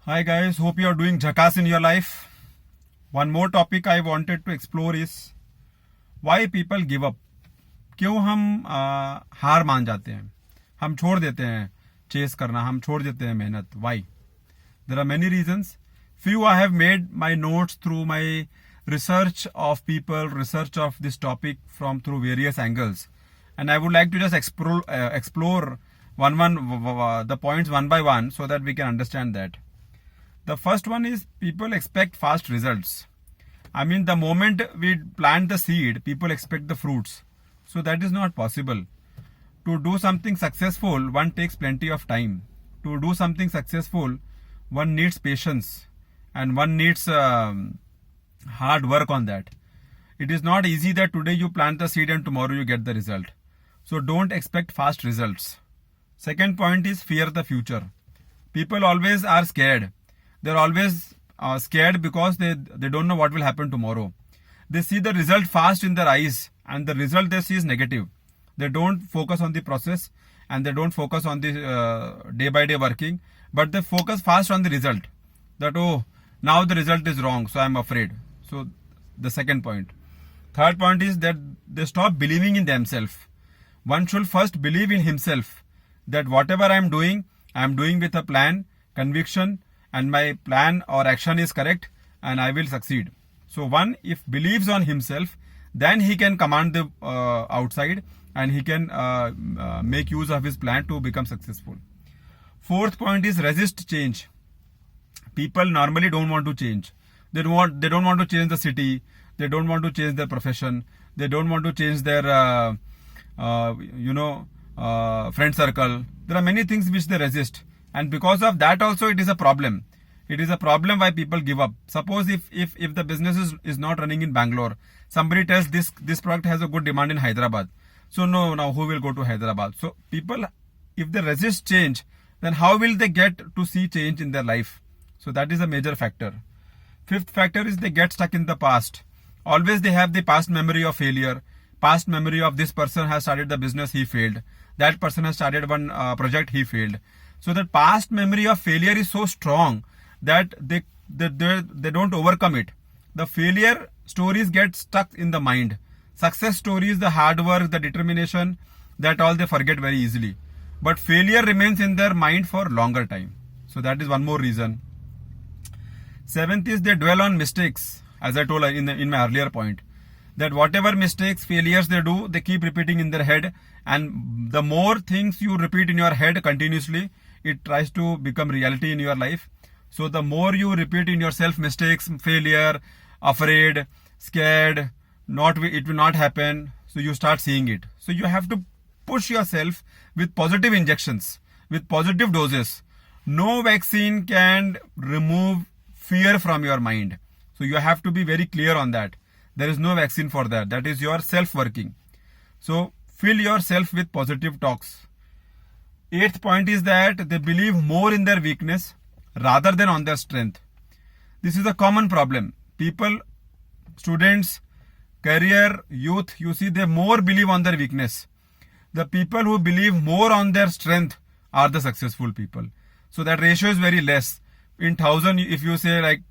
Hi guys, hope you are doing jackass in your life. One more topic I wanted to explore is why people give up. क्यों हम हार मान जाते हैं, हम छोड़ देते हैं चेस करना, हम छोड़ देते हैं मेहनत. Why? There are many reasons. Few I have made my notes through my research of people, research of this topic from through various angles, and I would like to just explore the points one by one so that we can understand that. The first one is people expect fast results. I mean, the moment we plant the seed, people expect the fruits. So that is not possible. To do something successful, one takes plenty of time. To do something successful, one needs patience and one needs hard work on that. It is not easy that today you plant the seed and tomorrow you get the result. So don't expect fast results. Second point is fear the future. People always are scared. They're always scared because they don't know what will happen tomorrow. They see the result fast in their eyes and the result they see is negative. They don't focus on the process and they don't focus on the day by day working, but they focus fast on the result. That, oh, now the result is wrong, so I'm afraid. So the second point. Third point is that they stop believing in themselves. One should first believe in himself that whatever I'm doing with a plan, conviction, and my plan or action is correct and I will succeed. So one, if believes on himself, then he can command the outside and he can make use of his plan to become successful. Fourth point is resist change. People normally don't want to change. They don't want to change the city. They don't want to change their profession. They don't want to change their friend circle. There are many things which they resist. And because of that also it is a problem. It is a problem why people give up. Suppose if the business is not running in Bangalore, somebody tells this product has a good demand in Hyderabad. So now who will go to Hyderabad? So people, if they resist change, then how will they get to see change in their life? So that is a major factor. Fifth factor is they get stuck in the past. Always they have the past memory of failure. Past memory of this person has started the business, he failed. That person has started one project, he failed. So the past memory of failure is so strong that they don't overcome it. The failure stories get stuck in the mind. Success stories, the hard work, the determination, that all they forget very easily. But failure remains in their mind for longer time. So that is one more reason. Seventh is they dwell on mistakes. As I told in my earlier point, that whatever mistakes, failures they do, they keep repeating in their head. And the more things you repeat in your head continuously, it tries to become reality in your life. So the more you repeat in yourself mistakes, failure, afraid, scared, it will not happen. So you start seeing it. So you have to push yourself with positive injections, with positive doses. No vaccine can remove fear from your mind. So you have to be very clear on that. There is no vaccine for that. That is your self-working. So fill yourself with positive talks. Eighth point is that they believe more in their weakness rather than on their strength. This is a common problem. People, students, career, youth, you see, they more believe on their weakness. The people who believe more on their strength are the successful people. So that ratio is very less. In 1,000, if you say like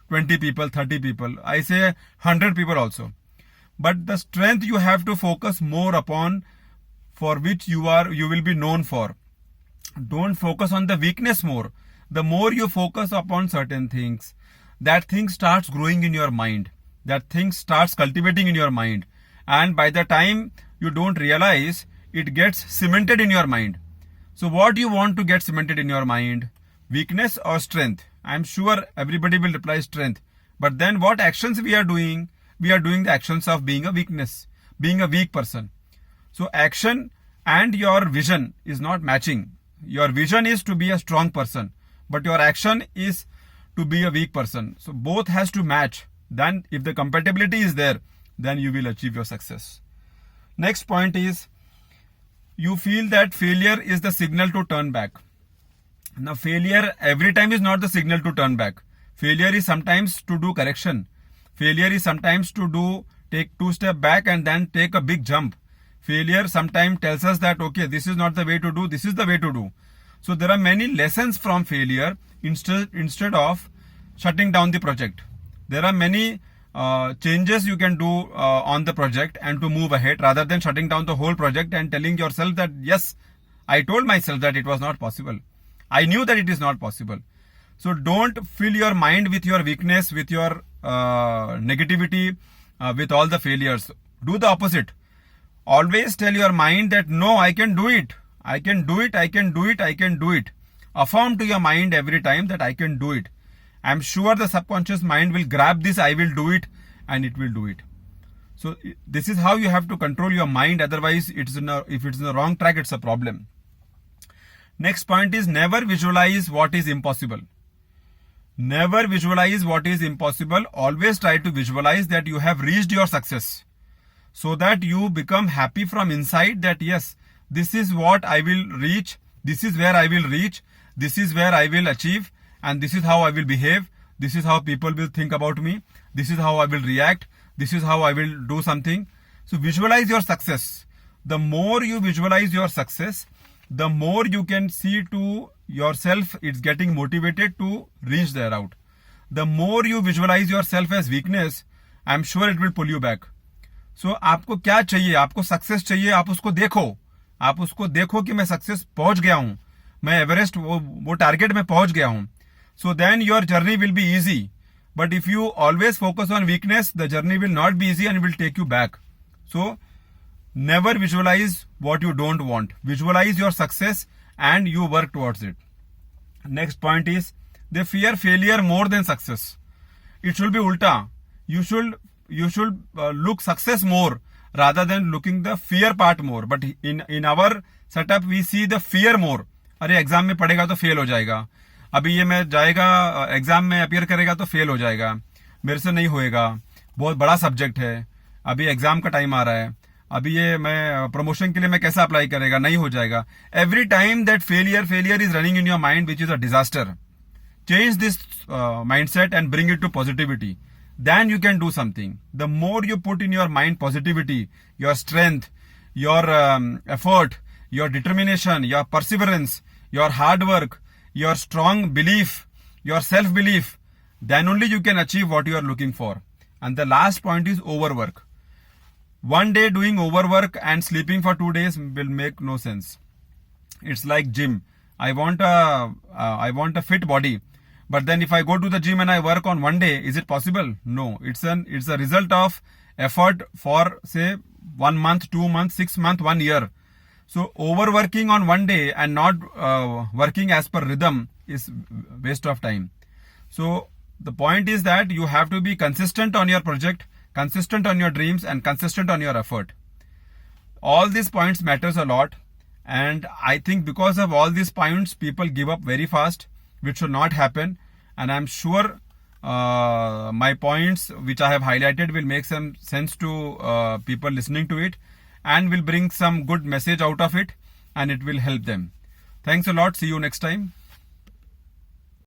20 people, 30 people, I say 100 people also. But the strength you have to focus more upon, for which you will be known for. Don't focus on the weakness more. The more you focus upon certain things, that thing starts growing in your mind. That thing starts cultivating in your mind. And by the time you don't realize, it gets cemented in your mind. So what do you want to get cemented in your mind? Weakness or strength? I'm sure everybody will reply strength. But then what actions we are doing? We are doing the actions of being a weakness, being a weak person. So action and your vision is not matching. Your vision is to be a strong person, but your action is to be a weak person. So both has to match. Then if the compatibility is there, then you will achieve your success. Next point is you feel that failure is the signal to turn back. Now failure every time is not the signal to turn back. Failure is sometimes to do correction. Failure is sometimes to take 2 steps back and then take a big jump. Failure sometimes tells us that, okay, this is not the way to do, this is the way to do. So there are many lessons from failure instead of shutting down the project. There are many changes you can do on the project and to move ahead rather than shutting down the whole project and telling yourself that yes, I told myself that it was not possible. I knew that it is not possible. So don't fill your mind with your weakness, with your negativity, with all the failures. Do the opposite. Always tell your mind that no, I can do it. I can do it. I can do it. I can do it. Affirm to your mind every time that I can do it. I'm sure the subconscious mind will grab this, I will do it, and it will do it. So this is how you have to control your mind. Otherwise, if it's in the wrong track, it's a problem. Next point is never visualize what is impossible. Never visualize what is impossible. Always try to visualize that you have reached your success, so that you become happy from inside that yes, this is what I will reach. This is where I will reach. This is where I will achieve. And this is how I will behave. This is how people will think about me. This is how I will react. This is how I will do something. So visualize your success. The more you visualize your success, the more you can see to yourself it's getting motivated to reach there out. The more you visualize yourself as weakness, I'm sure it will pull you back. So आपको क्या चाहिए? आपको success चाहिए, आप उसको देखो. आप उसको देखो कि मैं सक्सेस पहुंच गया हूं, मैं एवरेस्ट वो टारगेट में पहुंच गया हूं. So then your journey will be easy. But if you always focus on weakness, the journey will not be easy and will take you back. So never visualize what you don't want. Visualize your success and you work towards it. Next point is they fear failure more than success. It should be ulta. You should look success more rather than looking the fear part more. But in our setup we see the fear more. अरे exam में पढ़ेगा तो fail हो जाएगा, अभी ये मैं जाएगा एग्जाम में अपियर करेगा तो फेल हो जाएगा, मेरे से नहीं होएगा, बहुत बड़ा सब्जेक्ट है, अभी एग्जाम का टाइम आ रहा है, अभी ये मैं प्रमोशन के लिए मैं कैसा अप्लाई करेगा, नहीं हो जाएगा. Every time that failure is running in your mind which is a disaster. Change this mindset and bring it to positivity. Then you can do something. The more you put in your mind positivity, your strength, your effort, your determination, your perseverance, your hard work, your strong belief, your self-belief, then only you can achieve what you are looking for. And the last point is overwork. One day doing overwork and sleeping for 2 days will make no sense. It's like gym. I want a fit body. But then if I go to the gym and I work on one day, is it possible? No. It's a result of effort for say 1 month, 2 months, 6 months, 1 year. So overworking on one day and not working as per rhythm is waste of time. So the point is that you have to be consistent on your project, consistent on your dreams, and consistent on your effort. All these points matters a lot. And I think because of all these points, people give up very fast, which should not happen. And I'm sure my points which I have highlighted will make some sense to people listening to it and will bring some good message out of it, and it will help them. Thanks a lot. See you next time.